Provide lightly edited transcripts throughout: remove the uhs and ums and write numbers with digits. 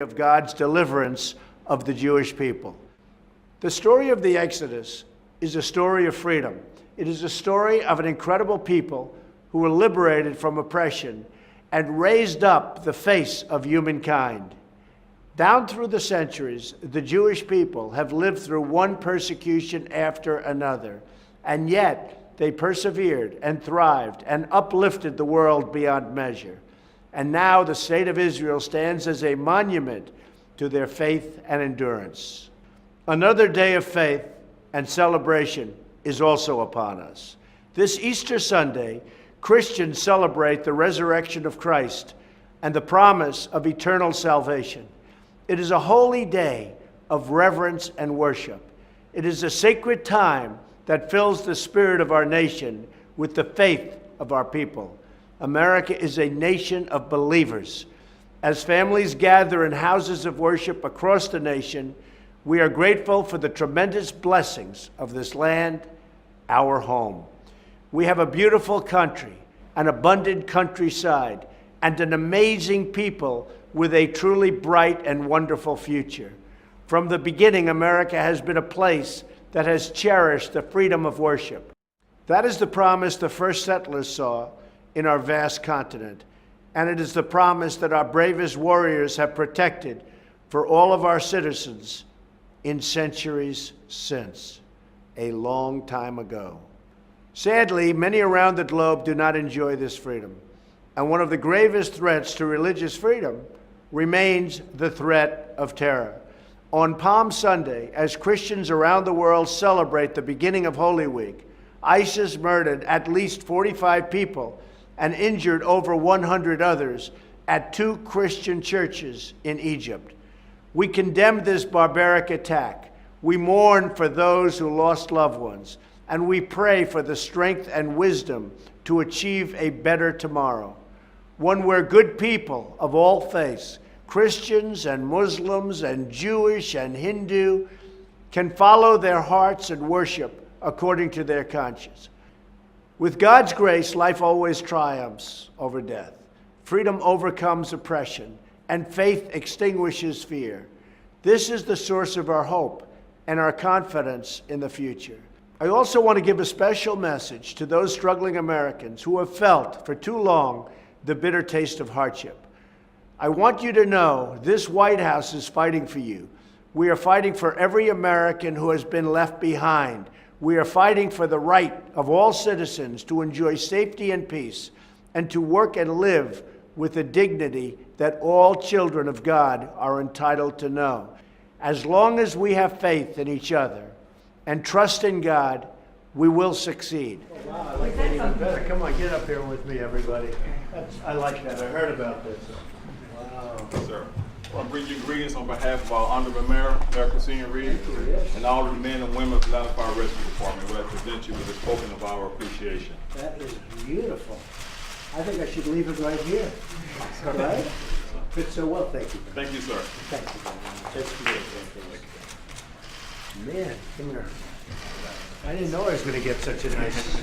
of God's deliverance of the Jewish people. The story of the Exodus is a story of freedom. It is a story of an incredible people who were liberated from oppression and raised up the face of humankind. Down through the centuries, the Jewish people have lived through one persecution after another, and yet they persevered and thrived and uplifted the world beyond measure. And now the state of Israel stands as a monument to their faith and endurance. Another day of faith and celebration is also upon us. This Easter Sunday, Christians celebrate the resurrection of Christ and the promise of eternal salvation. It is a holy day of reverence and worship. It is a sacred time that fills the spirit of our nation with the faith of our people. America is a nation of believers. As families gather in houses of worship across the nation, we are grateful for the tremendous blessings of this land, our home. We have a beautiful country, an abundant countryside, and an amazing people with a truly bright and wonderful future. From the beginning, America has been a place that has cherished the freedom of worship. That is the promise the first settlers saw in our vast continent, and it is the promise that our bravest warriors have protected for all of our citizens in centuries since, a long time ago. Sadly, many around the globe do not enjoy this freedom, and one of the gravest threats to religious freedom remains the threat of terror. On Palm Sunday, as Christians around the world celebrate the beginning of Holy Week, ISIS murdered at least 45 people and injured over 100 others at 2 Christian churches in Egypt. We condemn this barbaric attack. We mourn for those who lost loved ones, and we pray for the strength and wisdom to achieve a better tomorrow, one where good people of all faiths, Christians and Muslims and Jewish and Hindu, can follow their hearts and worship according to their conscience. With God's grace, life always triumphs over death. Freedom overcomes oppression, and faith extinguishes fear. This is the source of our hope and our confidence in the future. I also want to give a special message to those struggling Americans who have felt for too long the bitter taste of hardship. I want you to know this White House is fighting for you. We are fighting for every American who has been left behind. We are fighting for the right of all citizens to enjoy safety and peace, and to work and live with the dignity that all children of God are entitled to know. As long as we have faith in each other and trust in God, we will succeed. Oh, wow, I like that even better. Come on, get up here with me, everybody. I like that. I heard about this. Wow. Yes, sir. Well, I bring you greetings on behalf of our Honorable Mayor, Mayor Christina Reed, and all of the men and women of the Atlanta Fire Rescue Department. We'll present you with a token of our appreciation. That is beautiful. I think I should leave it right here. Right? Fits so well. Thank you. Thank you, sir. Thank you. That's beautiful. Man, come here. I didn't know I was going to get such a nice.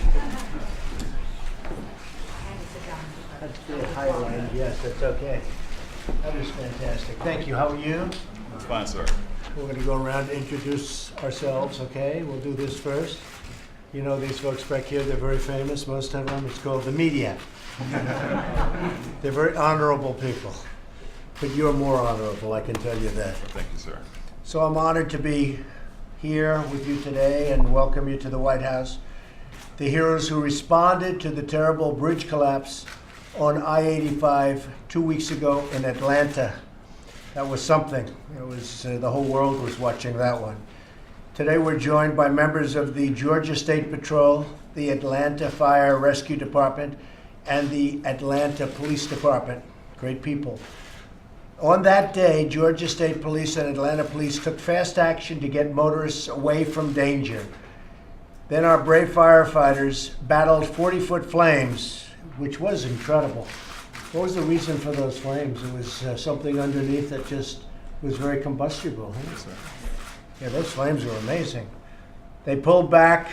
That's the highline. Yes, that's okay. That is fantastic. Thank you. How are you? That's fine, sir. We're going to go around and introduce ourselves, okay? We'll do this first. You know these folks back here, they're very famous, most of them. It's called the media. They're very honorable people. But you're more honorable, I can tell you that. Thank you, sir. So I'm honored to be here with you today and welcome you to the White House. The heroes who responded to the terrible bridge collapse on I-85 2 weeks ago in Atlanta. That was something. It was the whole world was watching that one. Today we're joined by members of the Georgia State Patrol, the Atlanta Fire Rescue Department, and the Atlanta Police Department. Great people. On that day, Georgia State Police and Atlanta Police took fast action to get motorists away from danger. Then our brave firefighters battled 40-foot flames, which was incredible. What was the reason for those flames? It was something underneath that just was very combustible. Huh? Yes, sir. Yeah, those flames were amazing. They pulled back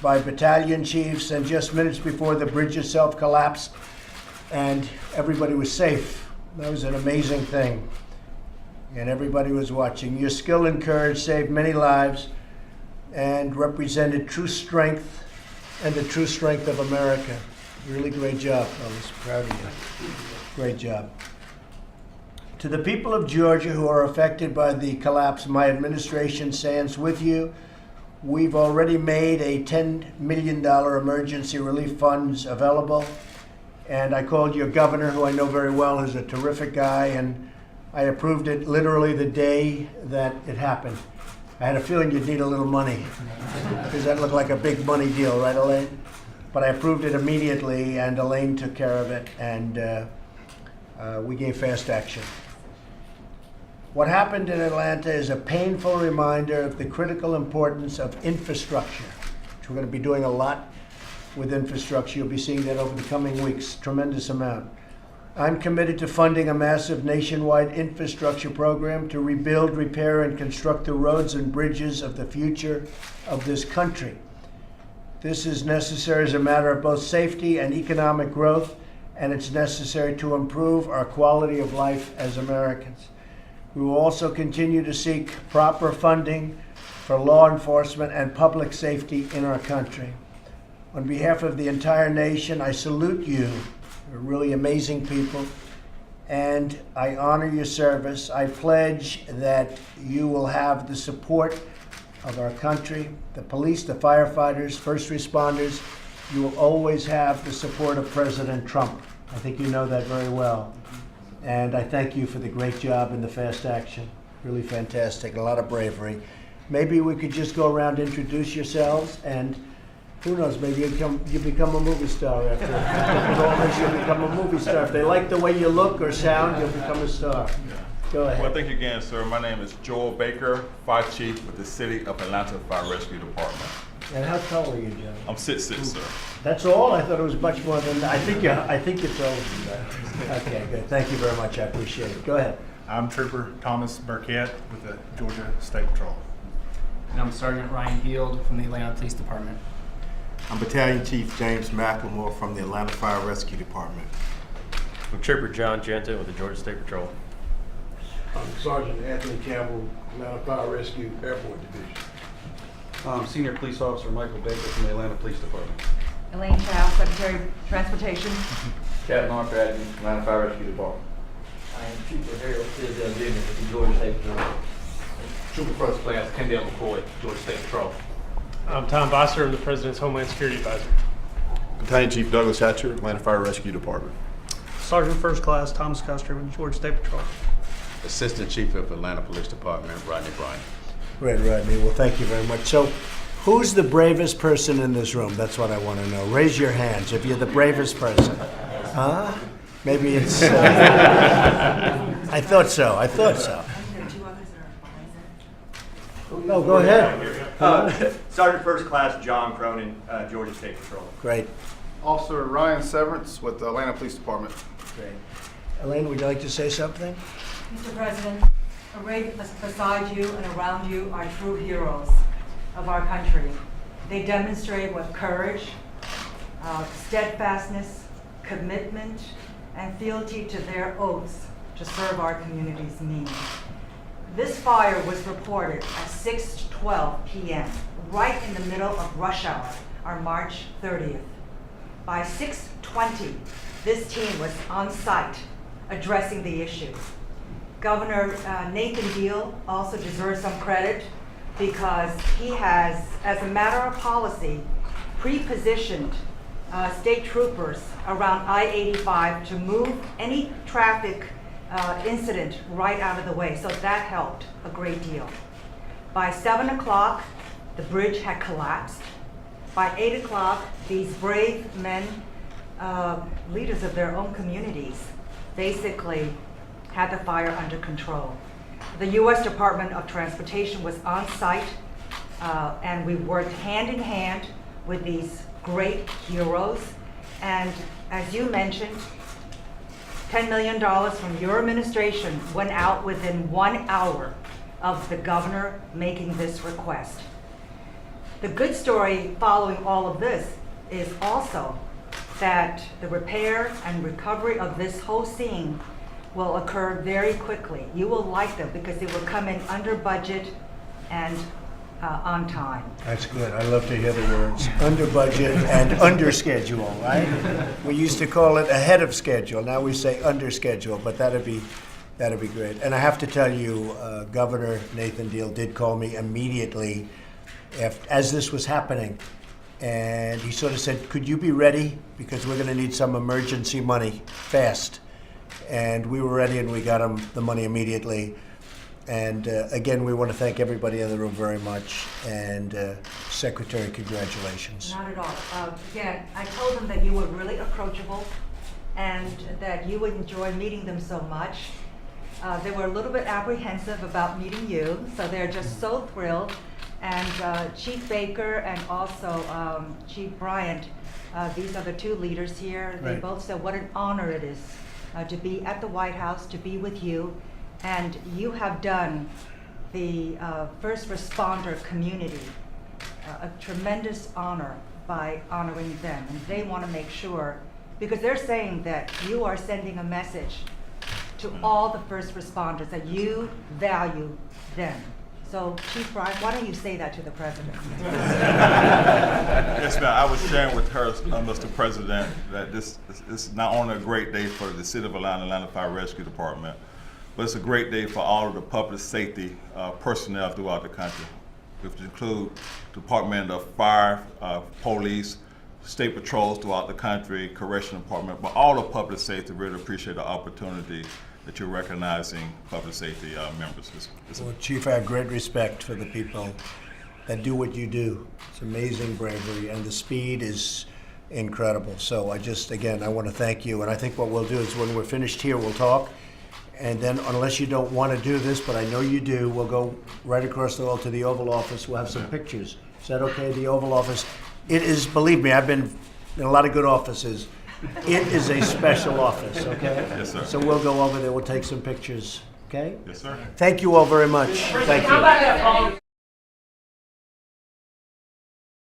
by battalion chiefs, and just minutes before the bridge itself collapsed, and everybody was safe. That was an amazing thing. and everybody who was watching. Your skill and courage saved many lives and represented true strength and the true strength of America. Really great job, fellas. Proud of you. Great job. To the people of Georgia who are affected by the collapse, my administration stands with you. We've already made a $10 million emergency relief funds available. And I called your governor, who I know very well, who's a terrific guy, and I approved it literally the day that it happened. I had a feeling you'd need a little money, because that looked like a big money deal, right, Elaine? But I approved it immediately, and Elaine took care of it, and we gave fast action. What happened in Atlanta is a painful reminder of the critical importance of infrastructure, which we're going to be doing a lot with infrastructure. You'll be seeing that over the coming weeks, tremendous amount. I'm committed to funding a massive nationwide infrastructure program to rebuild, repair, and construct the roads and bridges of the future of this country. This is necessary as a matter of both safety and economic growth, and it's necessary to improve our quality of life as Americans. We will also continue to seek proper funding for law enforcement and public safety in our country. On behalf of the entire nation, I salute you. You're really amazing people, and I honor your service. I pledge that you will have the support of our country, the police, the firefighters, first responders. You will always have the support of President Trump. I think you know that very well. And I thank you for the great job in the fast action. Really fantastic, a lot of bravery. Maybe we could just go around, introduce yourselves, and who knows, maybe you become a movie star after performance. You'll become a movie star. If they like the way you look or sound, you'll become a star. Go ahead. Well, thank you again, sir. My name is Joel Baker, Fire Chief with the City of Atlanta Fire Rescue Department. And how tall are you, Joe? I'm 6'6", sir. That's all? I thought it was much more than that. I think you're taller than that. Okay, good. Thank you very much. I appreciate it. Go ahead. I'm Trooper Thomas Burkett with the Georgia State Patrol. And I'm Sergeant Ryan Heald from the Atlanta Police Department. I'm Battalion Chief James McLemore from the Atlanta Fire Rescue Department. I'm Trooper John Jensen with the Georgia State Patrol. I'm Sergeant Anthony Campbell, Atlanta Fire Rescue Airport Division. Senior Police Officer Michael Baker from the Atlanta Police Department. Elaine Chow, Secretary of Transportation. Captain Arthur Adkins, Atlanta Fire Rescue Department. I am Trooper Harold Tisdale Jr. with the Georgia State Patrol. Trooper First Class Kendall McCoy, Georgia State Patrol. I'm Tom Bosser, I'm the President's Homeland Security Advisor. Battalion Chief Douglas Hatcher, Atlanta Fire Rescue Department. Sergeant First Class Thomas Custer with the Georgia State Patrol. Assistant Chief of Atlanta Police Department, Rodney Bryant. Great, Rodney. Well, thank you very much. So, who's the bravest person in this room? That's what I want to know. Raise your hands if you're the bravest person. Huh? Maybe it's... I thought so. I thought so. No, go ahead. Sergeant First Class John Cronin, Georgia State Patrol. Great. Officer Ryan Severance with the Atlanta Police Department. Great. Elaine, would you like to say something? Mr. President, arrayed beside you and around you are true heroes of our country. They demonstrate what courage, steadfastness, commitment, and fealty to their oaths to serve our communities mean. This fire was reported at 6:12 p.m., right in the middle of rush hour, on March 30th. By 6:20, this team was on site addressing the issue. Governor Nathan Deal also deserves some credit because he has, as a matter of policy, pre-positioned state troopers around I-85 to move any traffic incident right out of the way, so that helped a great deal. By 7 o'clock, the bridge had collapsed. By 8 o'clock, these brave men, leaders of their own communities, basically had the fire under control. The U.S. Department of Transportation was on site, and we worked hand in hand with these great heroes. And as you mentioned, $10 million from your administration went out within 1 hour of the governor making this request. The good story following all of this is also that the repair and recovery of this whole scene will occur very quickly. You will like them because they will come in under budget and on time. That's good. I love to hear the words under budget and under schedule, right? We used to call it ahead of schedule. Now we say under schedule, but that'd be great. And I have to tell you, Governor Nathan Deal did call me immediately as this was happening. And he sort of said, could you be ready? Because we're going to need some emergency money fast. And we were ready and we got him the money immediately. And again, we want to thank everybody in the room very much. And Secretary, congratulations. Not at all. Again, I told them that you were really approachable and that you would enjoy meeting them so much. They were a little bit apprehensive about meeting you, so they're just so thrilled. And Chief Baker and also Chief Bryant, these are the two leaders here. They Right. both said what an honor it is to be at the White House, to be with you. And you have done the first responder community a tremendous honor by honoring them. And they want to make sure, because they're saying that you are sending a message to all the first responders that you value them. So Chief Bryant, why don't you say that to the President? Yes, ma'am. I was sharing with her, Mr. President, that this is not only a great day for the City of Atlanta Fire Rescue Department, but it's a great day for all of the public safety personnel throughout the country, which include Department of Fire, Police, State Patrols throughout the country, Correctional Department, but all of public safety really appreciate the opportunity that you're recognizing public safety members. Well, Chief, I have great respect for the people that do what you do. It's amazing bravery, and the speed is incredible. So I want to thank you. And I think what we'll do is when we're finished here, we'll talk. And then, unless you don't want to do this, but I know you do, we'll go right across the hall to the Oval Office. We'll have some pictures. Is that okay, the Oval Office? It is, believe me, I've been in a lot of good offices. It is a special office, okay? Yes, sir. So we'll go over there, we'll take some pictures, okay? Yes, sir. Thank you all very much. Thank you.